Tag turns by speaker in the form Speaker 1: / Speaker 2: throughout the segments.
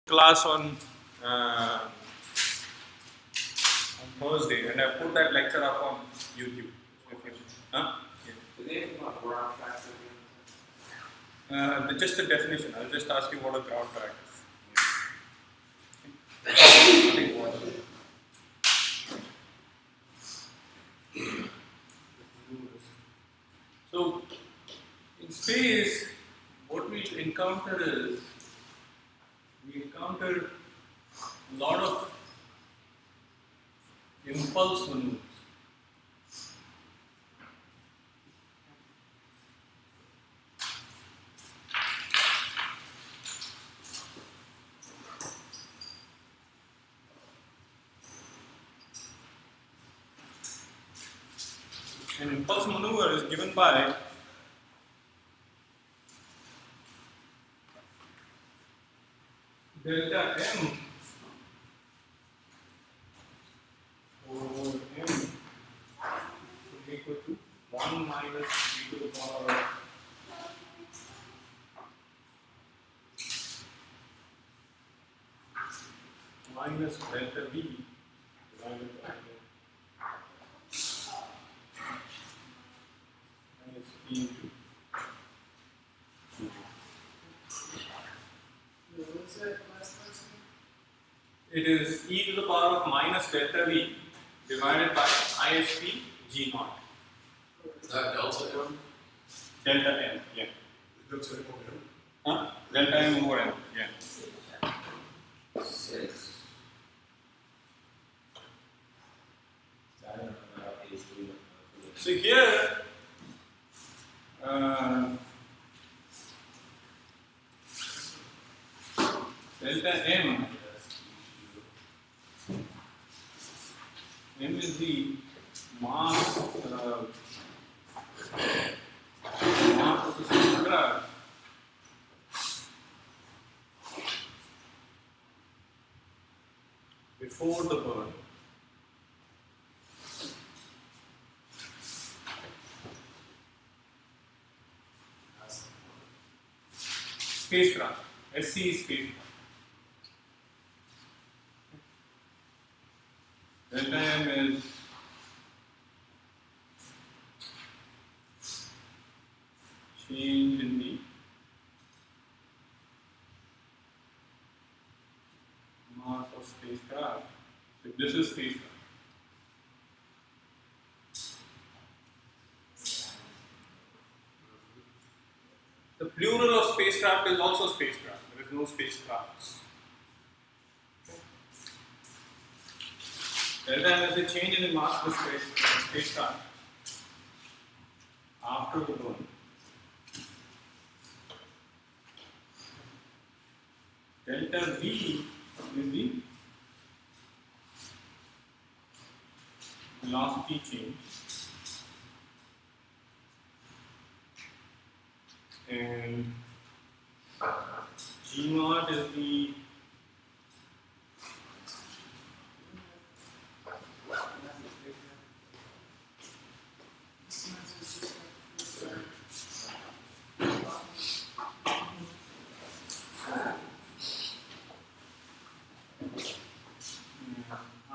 Speaker 1: class on Thursday, and I put that lecture up on YouTube. Huh? Just the definition. I'll just ask you what a ground track is. So, in space, what we encounter is we encounter a lot of impulse maneuvers. An impulse maneuver is given by delta m over m is equal to 1 minus e to the power minus delta v divided by minus p into it is e to the power of minus delta v divided by ISP g naught.
Speaker 2: Is that delta m?
Speaker 1: Delta m, yeah.
Speaker 2: Delta m over m?
Speaker 1: Huh? Delta m over m, yeah.
Speaker 3: 6.
Speaker 1: So here, delta m is the mass of the spacecraft before the burn. Spacecraft, SC spacecraft. Delta m is change in the mass of spacecraft. So this is spacecraft. The plural of spacecraft is also spacecraft. There is no spacecrafts. Delta m is the change in the mass of the spacecraft after the burn. Delta v is the velocity change, and g naught is the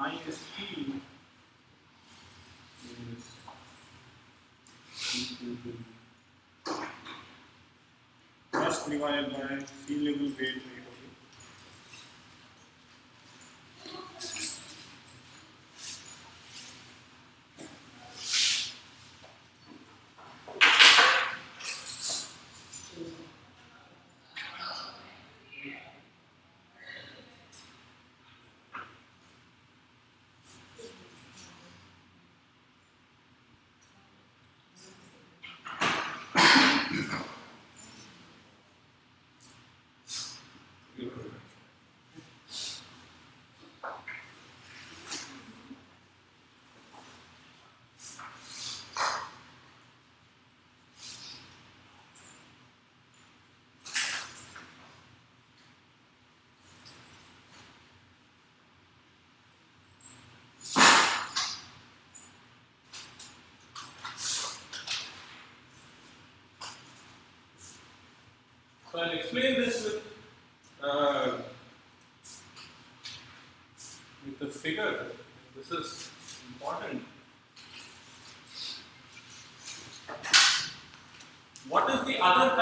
Speaker 1: ISP is equal to thrust divided by sea level weight rate of it. So I'll explain this with figure. This is important. What could be the other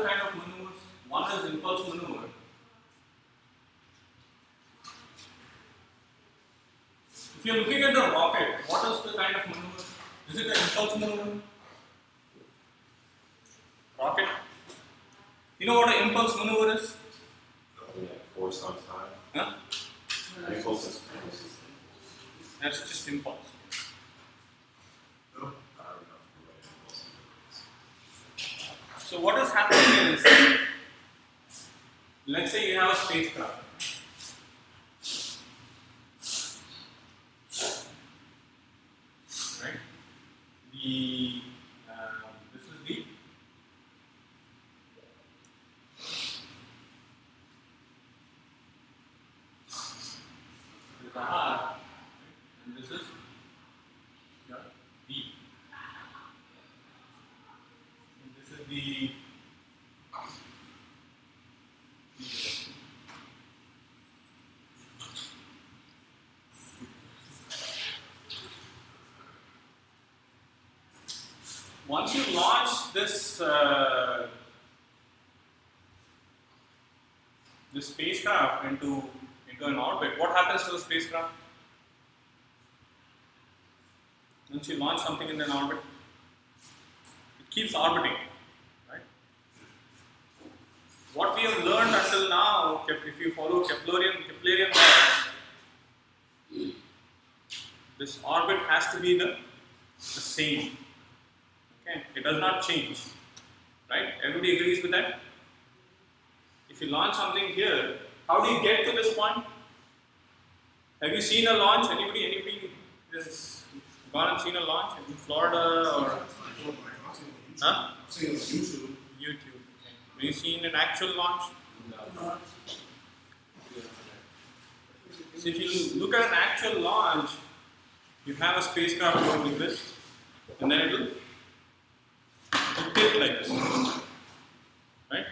Speaker 1: kind of maneuvers? One is impulse maneuver. If you're looking at the rocket, what is the kind of maneuver? Is it an impulse maneuver? Rocket? You know what an impulse maneuver is?
Speaker 2: Yeah, force on time.
Speaker 1: Huh?
Speaker 2: Impulses.
Speaker 1: That's just impulse.
Speaker 2: No? I don't know.
Speaker 1: So what is happening is, let's say you have a spacecraft. Right? This is the R, and this is your B. And this is the once you launch this this spacecraft into an orbit, what happens to the spacecraft? Once you launch something in an orbit, it keeps orbiting, right? What we have learned until now, if you follow Keplerian laws, this orbit has to be the same. Okay, it does not change, right? Everybody agrees with that? If you launch something here, how do you get to this point? Have you seen a launch? Anybody has gone and seen a launch in Florida or? Huh?
Speaker 2: I've seen it on YouTube.
Speaker 1: YouTube. Okay. Have you seen an actual launch?
Speaker 3: No.
Speaker 1: So if you look at an actual launch, you have a spacecraft going like this, and then it will tilt like this, right?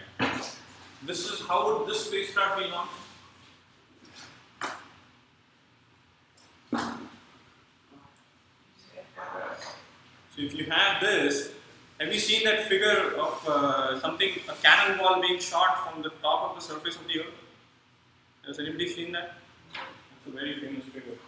Speaker 1: This is how would this spacecraft be launched? So if you have this, have you seen that figure of a cannonball being shot from the top of the surface of the Earth? Has anybody seen that? It's a very famous figure.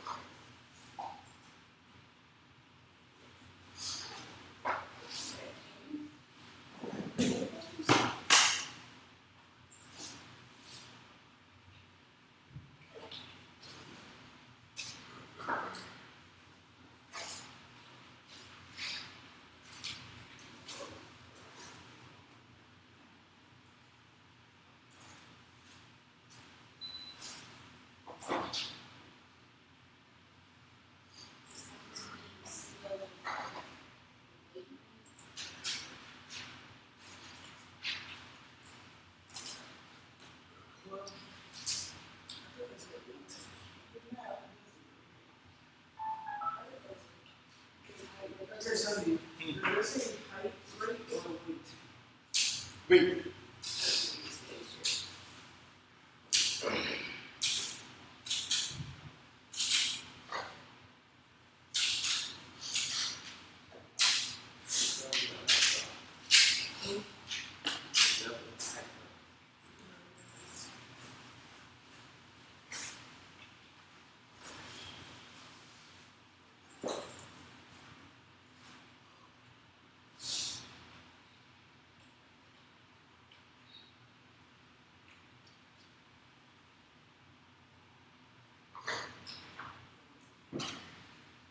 Speaker 1: Wait.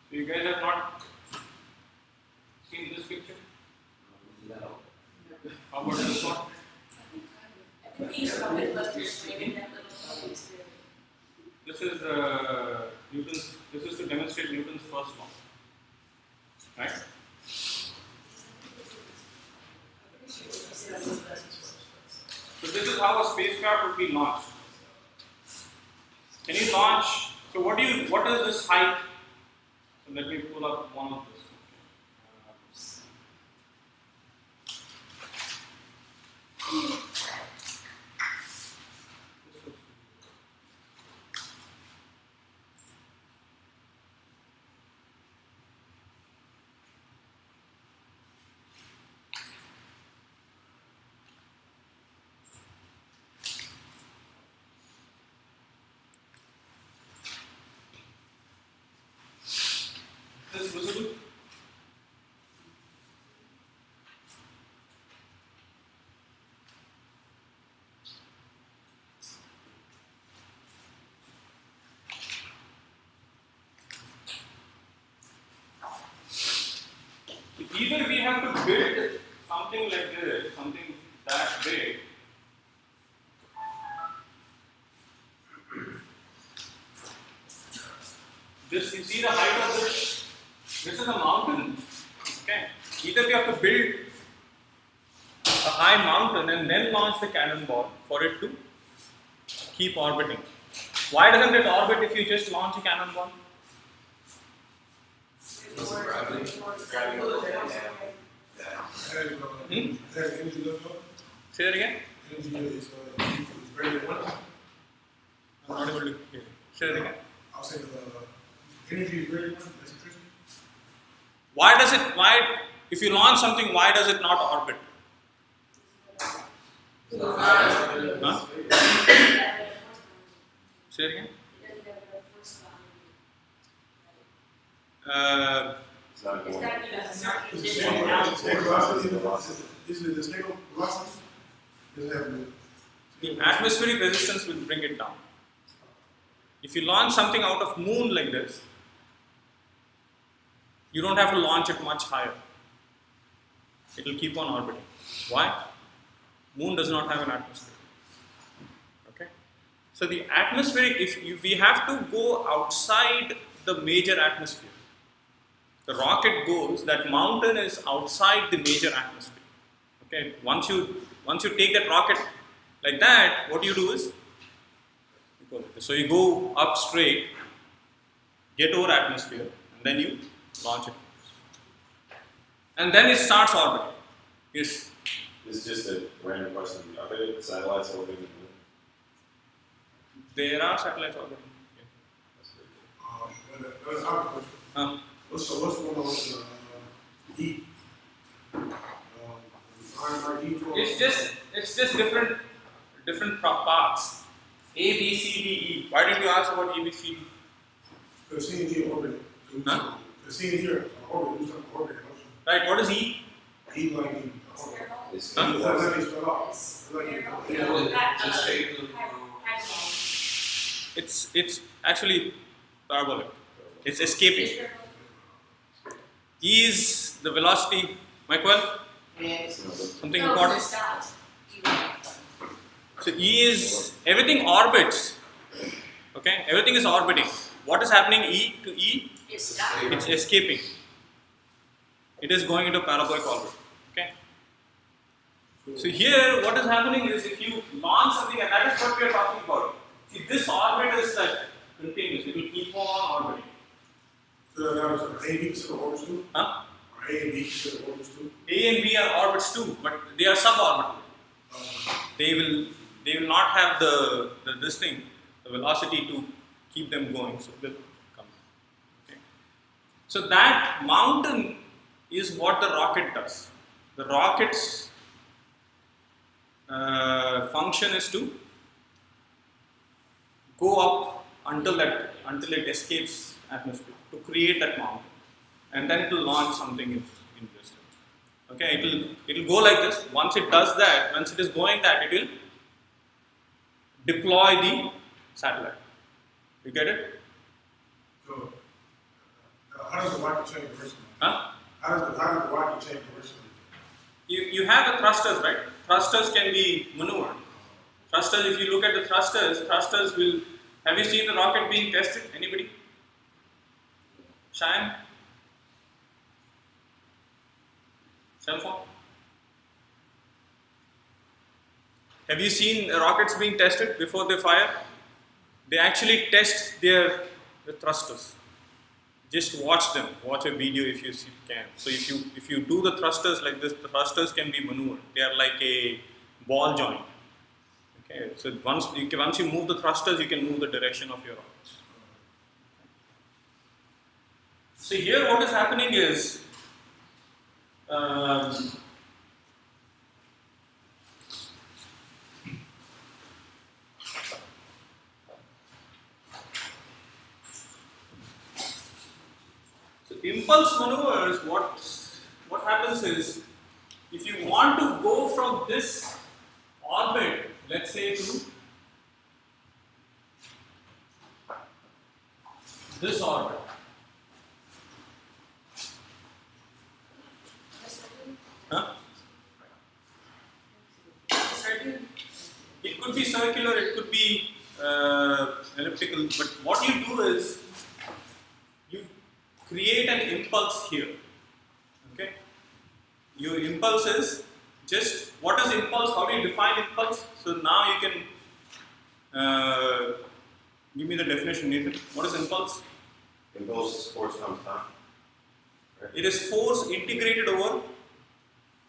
Speaker 1: So you guys have not seen this picture?
Speaker 3: No.
Speaker 1: How about this one? This is Newton's. This is to demonstrate Newton's first law, right? So this is how a spacecraft would be launched. Can you launch? So what is this height? So let me pull up one of this. either we have to build something like this, something that big. This, you see the height of this? This is a mountain. Okay. Either we have to build a high mountain and then launch the cannonball for it to keep orbiting. Why doesn't it orbit if you just launch a cannonball? Say that again? I'm not able to hear. Say that again?
Speaker 4: I'll say the energy is greater than electricity.
Speaker 1: Why, if you launch something, why does it not orbit? Huh? Say it again?
Speaker 2: It's not going.
Speaker 4: Is the snake velocity? Is it the snake velocity? Does it have
Speaker 1: The atmospheric resistance will bring it down. If you launch something out of moon like this, you don't have to launch it much higher. It will keep on orbiting. Why? Moon does not have an atmosphere. Okay. So the atmospheric, if we have to go outside the major atmosphere, the rocket goes, that mountain is outside the major atmosphere. Okay. Once you take that rocket like that, what you do is, so you go up straight, get over atmosphere, and then you launch it. And then it starts orbiting. Yes.
Speaker 2: This is just a random question. Are there satellites orbiting the moon?
Speaker 1: There are satellites orbiting.
Speaker 2: That's pretty good.
Speaker 1: Yeah.
Speaker 4: What's going on with heat?
Speaker 1: It's just different parts. A, B, C, D, E. Why did you ask about A, B, C, D?
Speaker 4: Because seeing here orbiting.
Speaker 1: Huh?
Speaker 4: Seeing here orbiting. Orbiting.
Speaker 1: Right. What is E?
Speaker 4: Heat like heat.
Speaker 2: It's
Speaker 1: Huh?
Speaker 4: Like it's fell off.
Speaker 1: It's actually parabolic. It's escaping. E is the velocity. Michael, something important. So E is, everything orbits. Okay, everything is orbiting. What is happening E to E? It's escaping. It is going into parabolic orbit. Okay. So here, what is happening is, if you launch something, and that is what we are talking about. See, this orbit is like continuous. It will keep on orbiting.
Speaker 4: So that was A and B consider orbits too?
Speaker 1: Huh?
Speaker 4: Or A and B consider orbits too?
Speaker 1: A and B are orbits too, but they are suborbital. They will not have the velocity to keep them going. So they'll come. Okay. So that mountain is what the rocket does. The rocket's function is to go up until it escapes atmosphere, to create that mountain, and then it will launch something in distance. Okay, it will go like this. Once it does that, once it is going that, it will deploy the satellite. You get it?
Speaker 4: So, how does the rocket change direction?
Speaker 1: Huh?
Speaker 4: How does the rocket change direction?
Speaker 1: You have the thrusters, right? Thrusters can be maneuvered. Thrusters, if you look at the thrusters will. Have you seen the rocket being tested? Anybody? Shine? Cell phone? Have you seen rockets being tested before they fire? They actually test the thrusters. Just watch them. Watch a video if you can. So if you do the thrusters like this, the thrusters can be maneuvered. They are like a ball joint. Okay. So once you move the thrusters, you can move the direction of your rockets. So here, what is happening is. Impulse maneuvers, what happens is, if you want to go from this orbit, let's say to this orbit, could be circular, it could be elliptical, but what you do is you create an impulse here. Okay? Your impulse is just, what is impulse? How do you define impulse? So now you can give me the definition, Nathan. What is impulse?
Speaker 2: Impulse is force times time. Right?
Speaker 1: It is force integrated over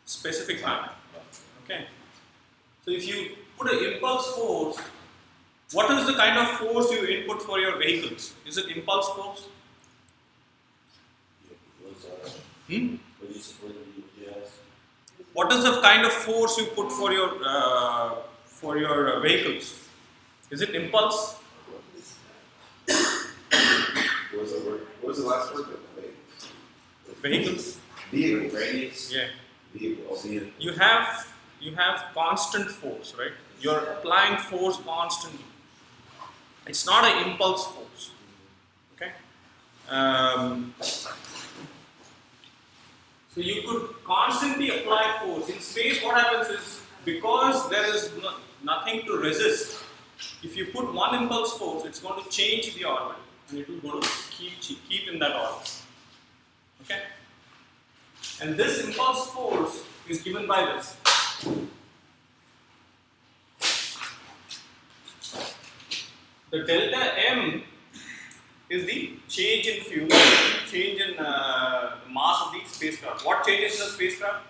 Speaker 1: specific time. Okay. So if you put an impulse force, what is the kind of force you input for your vehicles? Is it impulse force? Hmm? What is the kind of force you put for your vehicles? Is it impulse?
Speaker 2: What was the word? What was the last word?
Speaker 1: Vehicles.
Speaker 2: Vehicle.
Speaker 3: Radius.
Speaker 1: Yeah.
Speaker 2: Vehicle.
Speaker 1: You have constant force, right? You're applying force constantly. It's not an impulse force. Okay. So you could constantly apply force. In space, what happens is, because there is nothing to resist, if you put one impulse force, it's going to change the orbit, and it will go to keep in that orbit. Okay? And this impulse force is given by this. The delta M is the change in fuel, change in mass of the spacecraft. What changes in the spacecraft?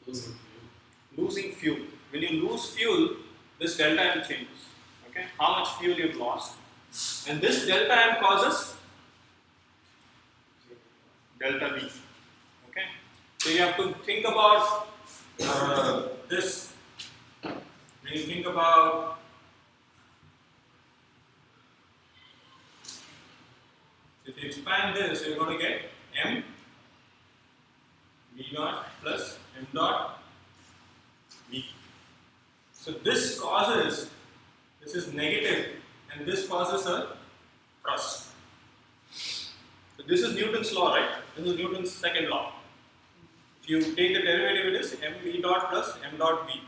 Speaker 3: Losing fuel.
Speaker 1: Losing fuel. When you lose fuel, this delta M changes. Okay, how much fuel you've lost, and this delta M causes delta V. Okay, so you have to think about this. When you think about if you expand this, you're going to get M V dot plus M dot V. So this causes, this is negative, and this causes a thrust. So this is Newton's law, right? This is Newton's second law. If you take the derivative, it is mv dot plus m dot v.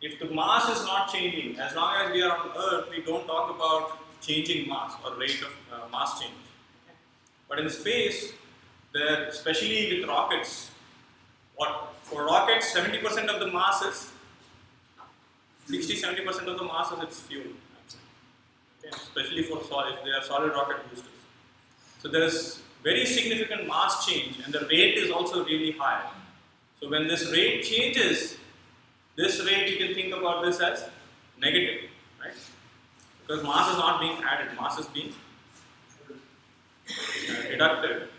Speaker 1: If the mass is not changing, as long as we are on Earth, we don't talk about changing mass or rate of mass change. Okay? But in space, there, especially with rockets, for rockets, 70% of the mass is 60-70% of the mass is its fuel. Okay? Especially for solid, they are solid rocket boosters. So there is very significant mass change, and the rate is also really high. So when this rate changes, this rate you can think about this as negative, right? Because mass is not being added, mass is being deducted.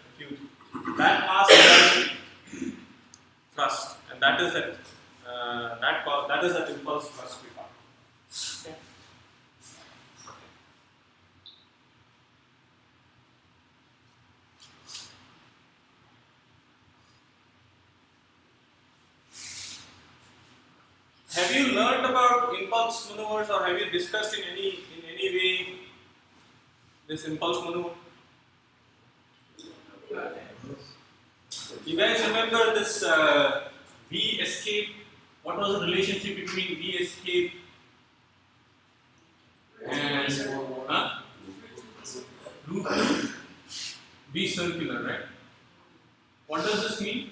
Speaker 1: That mass is thrust, and that is that impulse thrust we have. Okay. Have you learned about impulse maneuvers, or have you discussed in any way this impulse maneuver? You guys remember this V escape? What was the relationship between V escape and root V circular, right? What does this mean?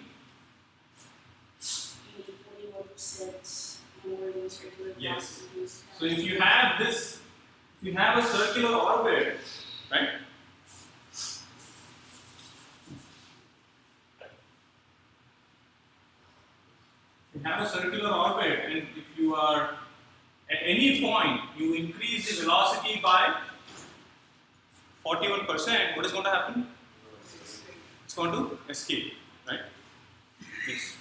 Speaker 5: 41% more than circular
Speaker 1: Yes.
Speaker 5: velocities.
Speaker 1: So if you have this, if you have a circular orbit, right? You have a circular orbit, and if you are at any point you increase the velocity by 41%, what is going to happen? It's going to escape, right? Yes.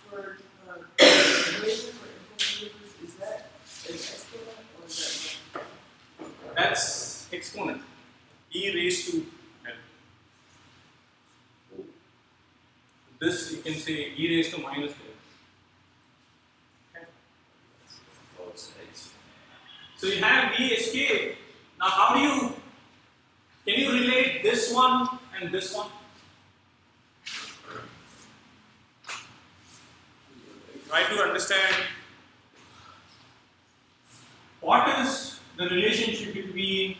Speaker 6: For duration for impulse maneuvers, is that an exponent or is that
Speaker 1: That's exponent. E raised to L. This you can say e raised to minus L. Okay. So you have V escape. Now how do you, can you relate this one and this one? Try to understand what is the relationship between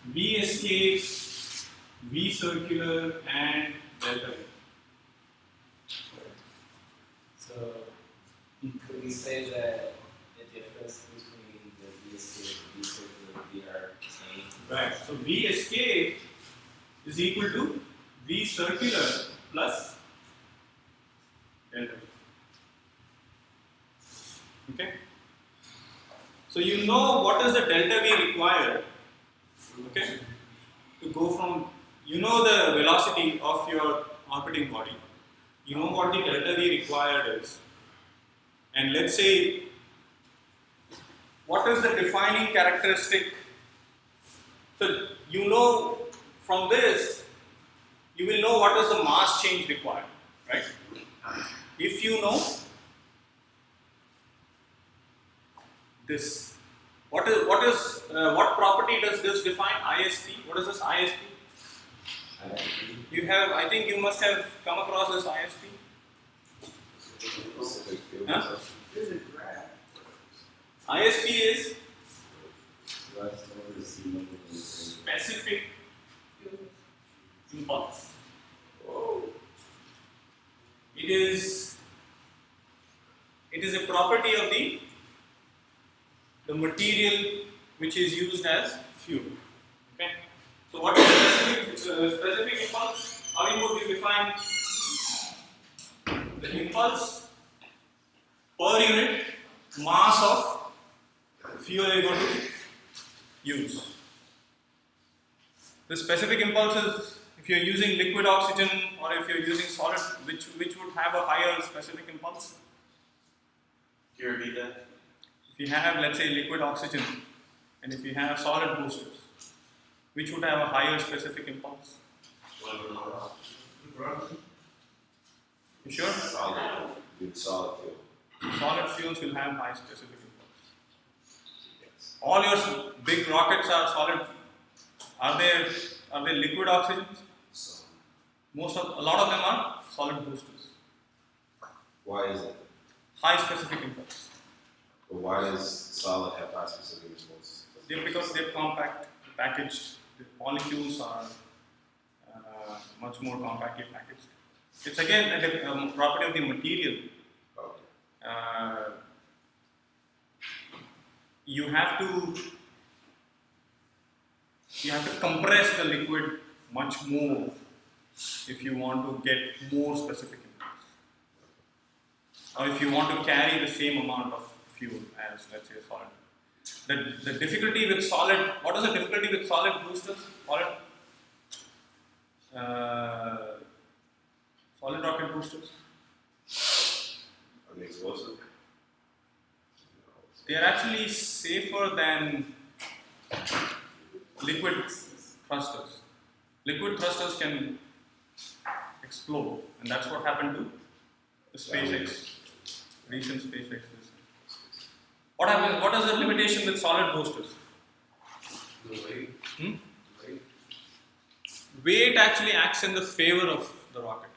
Speaker 1: V escape, V circular, and delta V?
Speaker 3: So, could we say that the difference between the V escape and V circular would be our change?
Speaker 1: Right. So V escape is equal to V circular plus delta V. Okay. So you know what is the delta V required, okay, to go from, you know the velocity of your orbiting body, you know what the delta V required is, and let's say what is the defining characteristic. So you know from this, you will know what is the mass change required, right? If you know this, what property does this define? ISP. What is this ISP? You have, I think you must have come across this ISP. Huh?
Speaker 6: There's a graph.
Speaker 1: ISP is
Speaker 3: Thrust over C
Speaker 1: specific impulse. It is a property of the material which is used as fuel. Okay. So what is specific impulse? How would you define the impulse per unit mass of fuel you are going to use? The specific impulse is if you are using liquid oxygen or if you are using solid, which would have a higher specific impulse?
Speaker 2: Can you repeat that?
Speaker 1: If you have, let's say, liquid oxygen, and if you have solid boosters, which would have a higher specific impulse? You sure?
Speaker 2: Solid. Good solid fuel.
Speaker 1: Solid fuels will have high specific impulse.
Speaker 2: Yes.
Speaker 1: All your big rockets are solid. Are they liquid oxygens?
Speaker 2: So,
Speaker 1: A lot of them are solid boosters.
Speaker 2: why is it?
Speaker 1: High specific impulse.
Speaker 2: But why does solid have high specific impulse?
Speaker 1: Because they're compact, packaged. The molecules are much more compactly packaged. It's again a property of the material.
Speaker 2: Okay.
Speaker 1: You have to compress the liquid much more if you want to get more specific impulse, or if you want to carry the same amount of fuel as, let's say, solid. The difficulty with solid, what is the difficulty with solid boosters? Solid rocket boosters?
Speaker 2: Are they explosive?
Speaker 1: They are actually safer than liquid thrusters. Liquid thrusters can explode, and that's what happened to the SpaceX, recent SpaceX. What happens? What is the limitation with solid boosters?
Speaker 3: The weight. Weight.
Speaker 1: Weight actually acts in the favor of the rocket.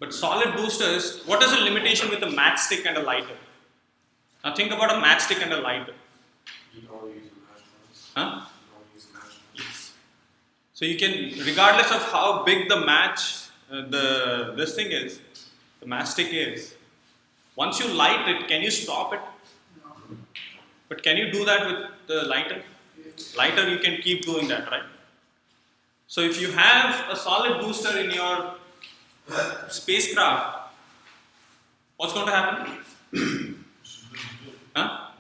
Speaker 1: But solid boosters, what is the limitation with a matchstick and a lighter? Now think about a matchstick and a lighter.
Speaker 3: You can only use matchsticks.
Speaker 1: Huh?
Speaker 3: You can only use matchsticks.
Speaker 1: Yes. So you can, regardless of how big the this thing is, the matchstick is, once you light it, can you stop it?
Speaker 6: No.
Speaker 1: But can you do that with the lighter? Lighter, you can keep doing that, right? So if you have a solid booster in your spacecraft, what's going to happen? Huh?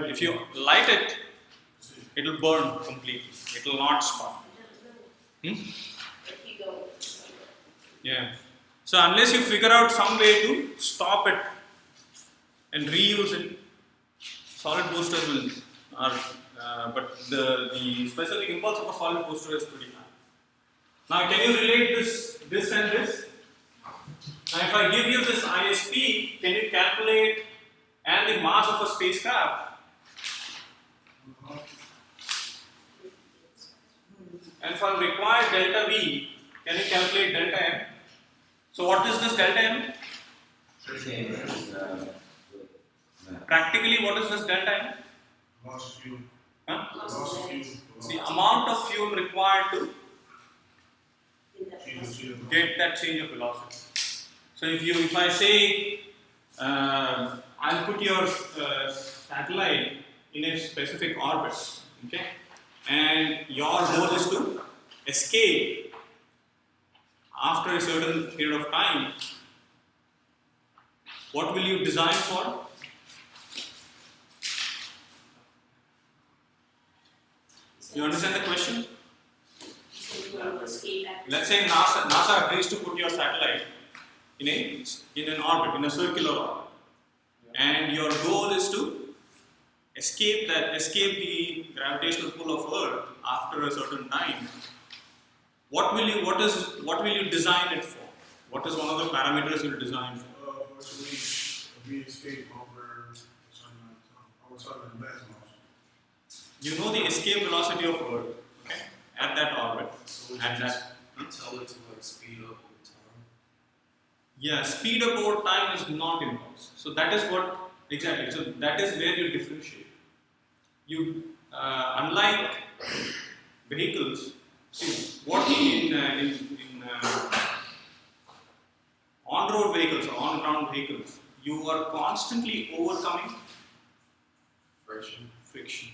Speaker 1: If you light it, it will burn completely. It will not stop. Hmm? Yeah. So unless you figure out some way to stop it and reuse it, solid boosters will. But the specific impulse of a solid booster is pretty high. Now, can you relate this and this? Now, if I give you this ISP, can you calculate and the mass of a spacecraft? And for required delta V, can you calculate delta M? So, what is this delta M? Practically, what is this delta?
Speaker 4: Loss of fuel.
Speaker 1: Huh?
Speaker 4: Loss of fuel.
Speaker 1: It's the amount of fuel required to get that change of velocity. So if I say I'll put your satellite in a specific orbit, okay, and your goal is to escape after a certain period of time, what will you design for? You understand the question? Let's say NASA agrees to put your satellite in an orbit, in a circular orbit, and your goal is to escape the gravitational pull of Earth after a certain time. What will you design it for? What is one of the parameters you'll design for?
Speaker 4: We escape over certain mass motion.
Speaker 1: You know the escape velocity of Earth, okay, at that orbit.
Speaker 3: So
Speaker 1: At that.
Speaker 3: tell it to like speed up with time.
Speaker 1: Yeah, speed up over time is not impulse. So that is what exactly. So that is where you differentiate. You unlike vehicles, see what in on-road vehicles or on-ground vehicles, you are constantly overcoming friction.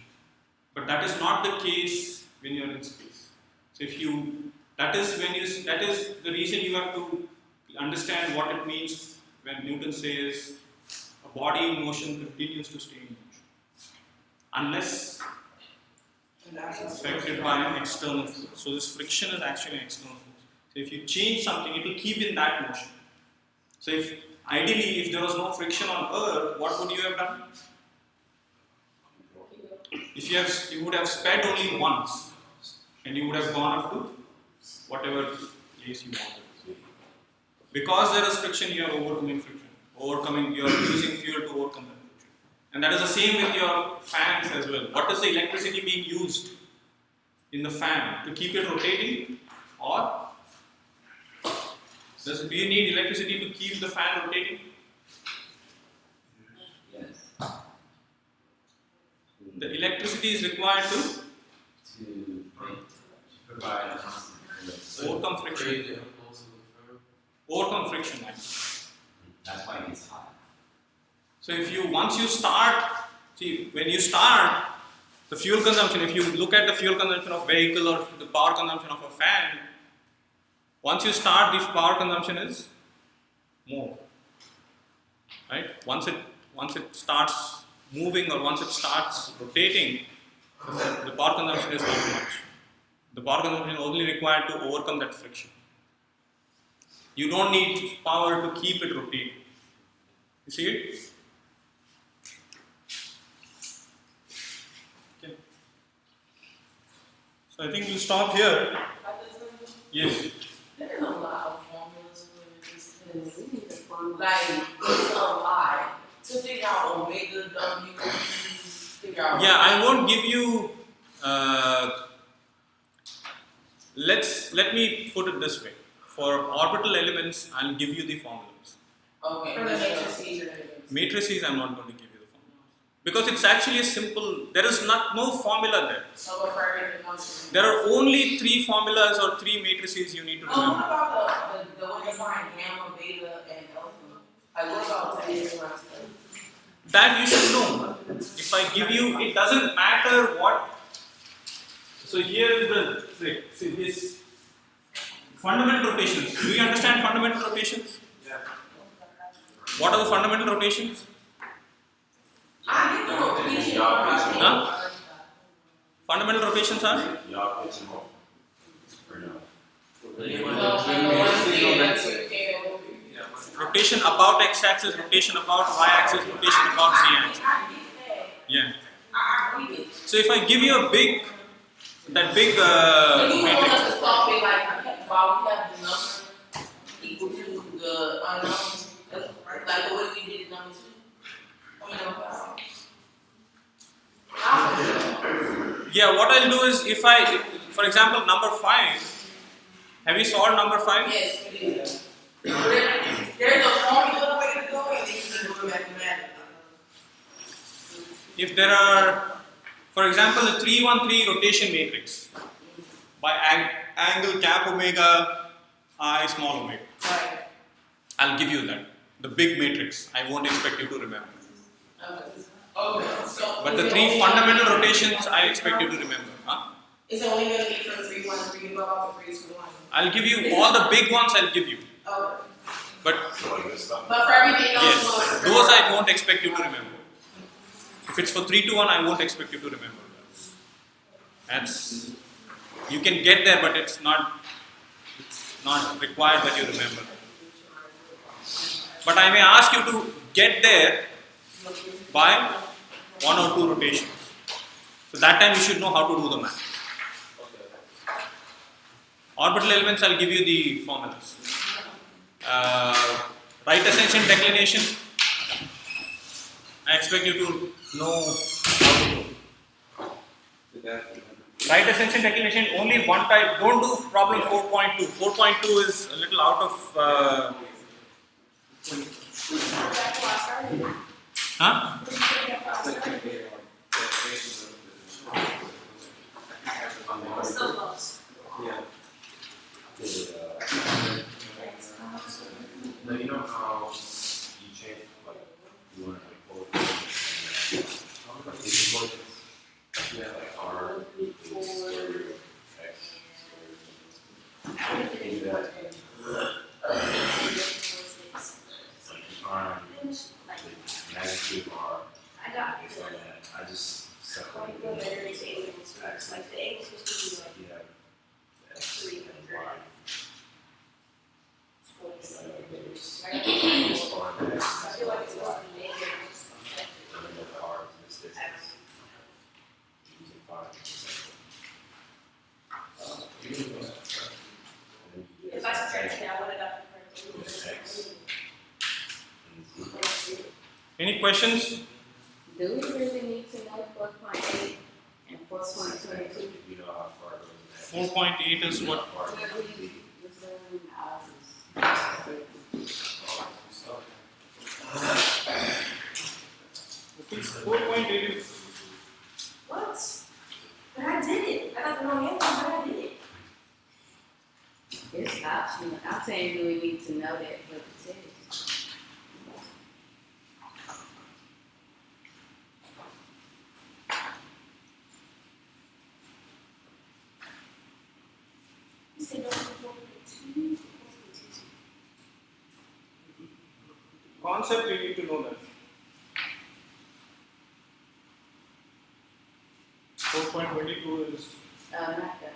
Speaker 1: But that is not the case when you are in space. So that is the reason you have to understand what it means when Newton says a body in motion continues to stay in motion unless it's affected by an external force. So this friction is actually an external force. So if you change something, it will keep in that motion. So ideally, if there was no friction on Earth, what would you have done? If you would have sped only once, and you would have gone up to whatever place you wanted. Because there is friction, you are overcoming friction. You are using fuel to overcome that friction. And that is the same with your fans as well. What is the electricity being used in the fan? To keep it rotating? Or do you need electricity to keep the fan rotating?
Speaker 3: Yes.
Speaker 1: The electricity is required to
Speaker 3: Provide
Speaker 1: overcome friction. Overcome friction.
Speaker 3: That's why it gets hot.
Speaker 1: So once you start, when you start the fuel consumption, if you look at the fuel consumption of vehicle or the power consumption of a fan, once you start, the power consumption is more. Right? Once it starts moving or once it starts rotating, the power consumption is not much. The power consumption is only required to overcome that friction. You don't need power to keep it rotating. You see it? Okay. So I think we'll stop here. Yes.
Speaker 6: There's a lot of formulas for this thing. We need a formula. Like, it's a lot. To figure out omega, W, figure out.
Speaker 1: Yeah, I won't give you. Let me put it this way. For orbital elements, I'll give you the formulas.
Speaker 6: Okay. For the matrices.
Speaker 1: Matrices, I'm not going to give you the formulas because it's actually a simple. There is no formula there.
Speaker 6: So for every function.
Speaker 1: There are only 3 formulas or 3 matrices you need to
Speaker 6: What
Speaker 1: remember.
Speaker 6: about the way you find gamma, beta, and alpha? Like what about that?
Speaker 1: That you should know. If I give you, it doesn't matter what. So here is the trick. See this fundamental rotations. Do you understand fundamental rotations?
Speaker 4: Yeah.
Speaker 1: What are the fundamental rotations?
Speaker 6: I get the rotation.
Speaker 1: Huh? Fundamental rotations are
Speaker 2: Y'all pitch them off? Or no?
Speaker 1: rotation about x-axis, rotation about y-axis, rotation about z-axis. Yeah. So if I give you a big
Speaker 6: So you want
Speaker 1: matrix,
Speaker 6: us to solve it like while we have the number equal to the unknown, like the way we did number 2?
Speaker 1: yeah, what I'll do is for example, number 5, have you solved number 5?
Speaker 6: Yes, we did. There's a formula way to go, and then you can do it mathematically.
Speaker 1: if there are, for example, a 3-1-3 rotation matrix by angle cap omega I small omega.
Speaker 6: Right.
Speaker 1: I'll give you that. The big matrix. I won't expect you to remember.
Speaker 6: Okay. So
Speaker 1: But
Speaker 6: is
Speaker 1: the
Speaker 6: it
Speaker 1: three
Speaker 6: only
Speaker 1: fundamental
Speaker 6: gonna be
Speaker 1: rotations I
Speaker 6: 3-1-3
Speaker 1: expect you to remember. Huh?
Speaker 6: It's only going to be from 3-1-3 above or 3-2-1.
Speaker 1: I'll give you all the big ones. I'll give you.
Speaker 6: Okay.
Speaker 1: But
Speaker 2: So like this stuff.
Speaker 6: But for everything else,
Speaker 1: yes,
Speaker 6: you want to
Speaker 1: those I won't expect you to remember. If it's for 3-1, I won't expect you to remember. That's, you can get there, but it's not required that you remember. But I may ask you to get there by 1 or 2 rotations. So that time you should know how to do the math. Orbital elements, I'll give you the formulas. Right ascension declination, I expect you to know how to do. Right ascension declination, only one type. Don't do problem 4.2. 4.2 is a little out of. Huh?
Speaker 5: Still close.
Speaker 2: Now you know how you change like you want to like pull like these equations? Yeah, like R equals square root of X squared. You do that. Like find the magnitude of R
Speaker 5: I got
Speaker 2: based on that. I just set
Speaker 5: like the better is angles. Like the angles supposed to be like
Speaker 2: yeah, X
Speaker 5: 300.
Speaker 2: and Y.
Speaker 5: I
Speaker 2: Just find the X
Speaker 5: feel like it's supposed to be negative.
Speaker 2: and then the R is this distance. Using 5.
Speaker 5: If I subtracted it, I would have got the
Speaker 2: Just
Speaker 5: correct
Speaker 2: X.
Speaker 5: answer.
Speaker 1: Any questions?
Speaker 7: Do we really need to know 4.8 and 4.22?
Speaker 2: You know how far it goes.
Speaker 1: 4.8 is what?
Speaker 2: Far it
Speaker 7: Where
Speaker 2: goes.
Speaker 7: we reserve ours?
Speaker 1: I think 4.8 is.
Speaker 5: What? But I did it. I got the wrong answer, but I did it.
Speaker 7: It's optional. I'm saying, do we need to know that what it says?
Speaker 5: You said no, 4.2.
Speaker 1: Concept, you need to know that. 4.22 is.
Speaker 7: Not that.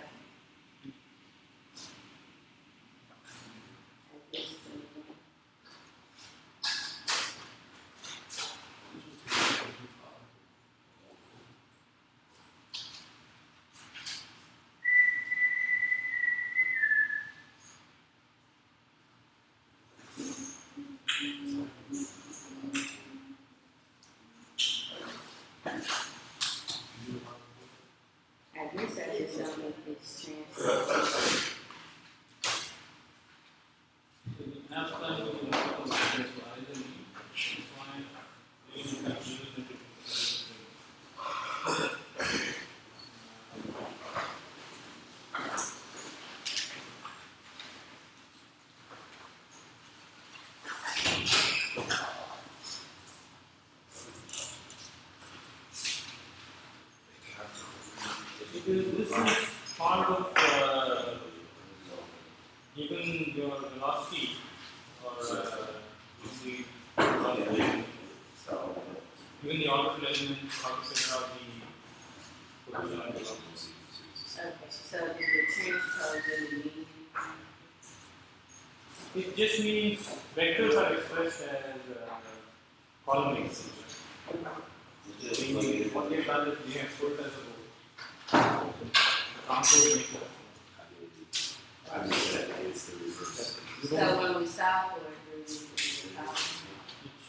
Speaker 7: I guess, I guess I just don't know if it's trans.
Speaker 1: Because this is part of even your velocity or the even the orbital elements, how to figure out the position of the velocity.
Speaker 7: Okay, so does the transpose really mean?
Speaker 1: It just means vectors are expressed as columns. What they've done is they have put it as a row. Transpose makes it.
Speaker 2: I just said it's the reverse.
Speaker 7: So when we solve for it, do we solve?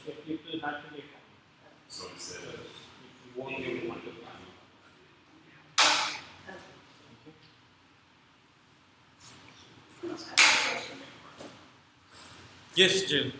Speaker 1: It will have to be a
Speaker 2: So instead of
Speaker 1: you won't be able to multiply. Yes, Jill.